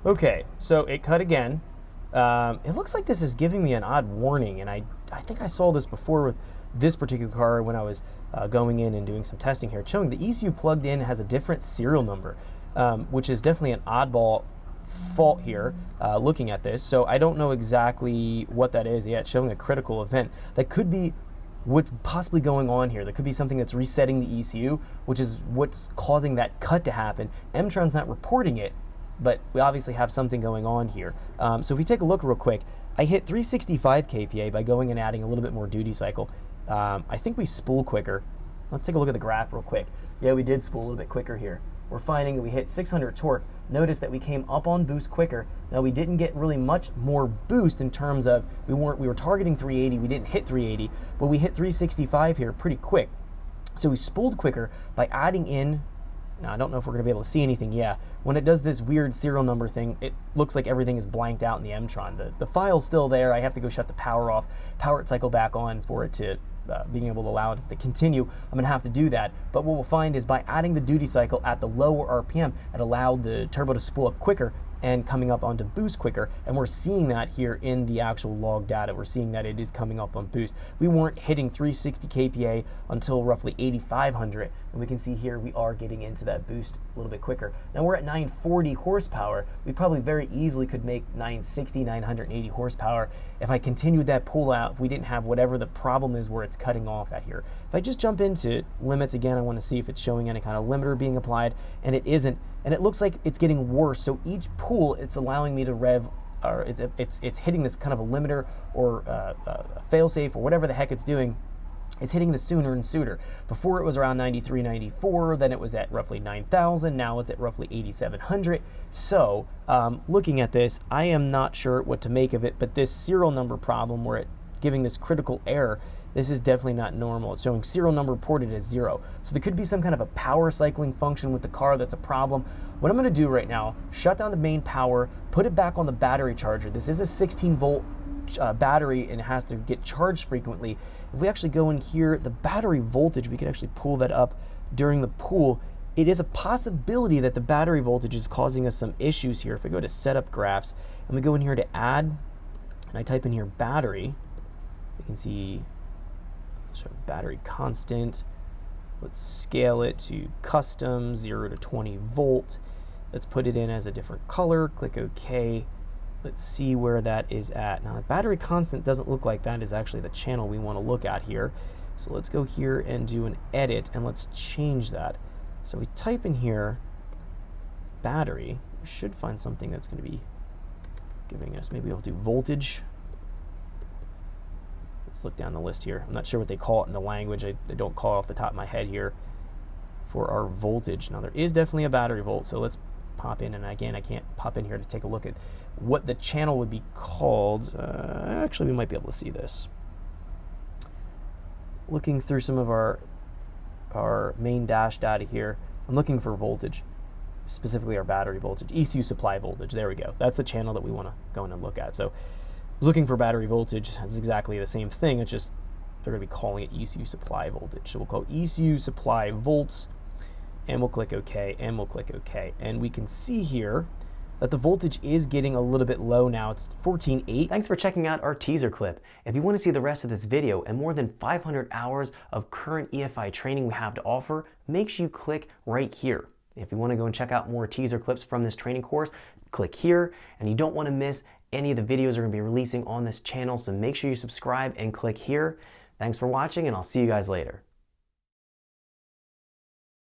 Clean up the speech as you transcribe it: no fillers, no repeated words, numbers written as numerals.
Okay, so it cut again. It looks like this is giving me an odd warning, and I think I saw this before with this particular car when I was going in and doing some testing here. It's showing the ECU plugged in has a different serial number, which is definitely an oddball fault here looking at this. So I don't know exactly what that is. Yeah, it's showing a critical event. That could be what's possibly going on here. There could be something that's resetting the ECU, which is what's causing that cut to happen. Emtron's not reporting it, but we obviously have something going on here. So if we take a look real quick, I hit 365 kPa by going and adding a little bit more duty cycle. I think we spool quicker. Let's take a look at the graph real quick. Yeah, we did spool a little bit quicker here. We're finding that we hit 600 torque. Notice that we came up on boost quicker. Now we didn't get really much more boost in terms of, we were targeting 380, we didn't hit 380, but we hit 365 here pretty quick. So we spooled quicker by adding in, now I don't know if we're gonna be able to see anything, yeah. When it does this weird serial number thing, it looks like everything is blanked out in the Emtron. The file's still there. I have to go shut the power off, power it cycle back on for it to being able to allow it to continue. I'm gonna have to do that. But what we'll find is by adding the duty cycle at the lower RPM, it allowed the turbo to spool up quicker and coming up onto boost quicker. And we're seeing that here in the actual log data. We're seeing that it is coming up on boost. We weren't hitting 360 kPa until roughly 8,500. And we can see here we are getting into that boost a little bit quicker. Now we're at 940 horsepower. We probably very easily could make 960, 980 horsepower if I continued that pull out, if we didn't have whatever the problem is where it's cutting off at here. If I just jump into limits again, I want to see if it's showing any kind of limiter being applied, and it isn't. And it looks like it's getting worse. So each pull, it's allowing me to rev, or it's hitting this kind of a limiter or a failsafe or whatever the heck it's doing. It's hitting this sooner and sooner. Before it was around 93, 94, then it was at roughly 9,000, now it's at roughly 8,700. So looking at this, I am not sure what to make of it, but this serial number problem where it's giving this critical error, this is definitely not normal. It's showing serial number reported as 0. So there could be some kind of a power cycling function with the car that's a problem. What I'm gonna do right now, shut down the main power, put it back on the battery charger. This is a 16 volt battery and it has to get charged frequently. If we actually go in here, the battery voltage, we could actually pull that up during the pull. It is a possibility that the battery voltage is causing us some issues here. If I go to setup graphs and we go in here to add, and I type in here battery, we can see battery constant. Let's scale it to custom 0 to 20 volt. Let's put it in as a different color, click OK. Let's see where that is at. Now, the battery constant doesn't look like that is actually the channel we want to look at here. So let's go here and do an edit, and let's change that. So we type in here battery. We should find something that's going to be giving us, maybe we'll do voltage. Let's look down the list here. I'm not sure what they call it in the language. I don't call it off the top of my head here for our voltage. Now, there is definitely a battery volt, so let's pop in, and again, I can't pop in here to take a look at what the channel would be called. Actually, we might be able to see this. Looking through some of our main dash data here, I'm looking for voltage, specifically our battery voltage, ECU supply voltage. There we go. That's the channel that we want to go in and look at. So looking for battery voltage, it's exactly the same thing. It's just they're going to be calling it ECU supply voltage. So we'll call ECU supply volts, and we'll click OK, and we'll click OK. And we can see here that the voltage is getting a little bit low now. It's 14.8. Thanks for checking out our teaser clip. If you want to see the rest of this video and more than 500 hours of current EFI training we have to offer, make sure you click right here. If you want to go and check out more teaser clips from this training course, click here. And you don't want to miss any of the videos we're going to be releasing on this channel, so make sure you subscribe and click here. Thanks for watching, and I'll see you guys later.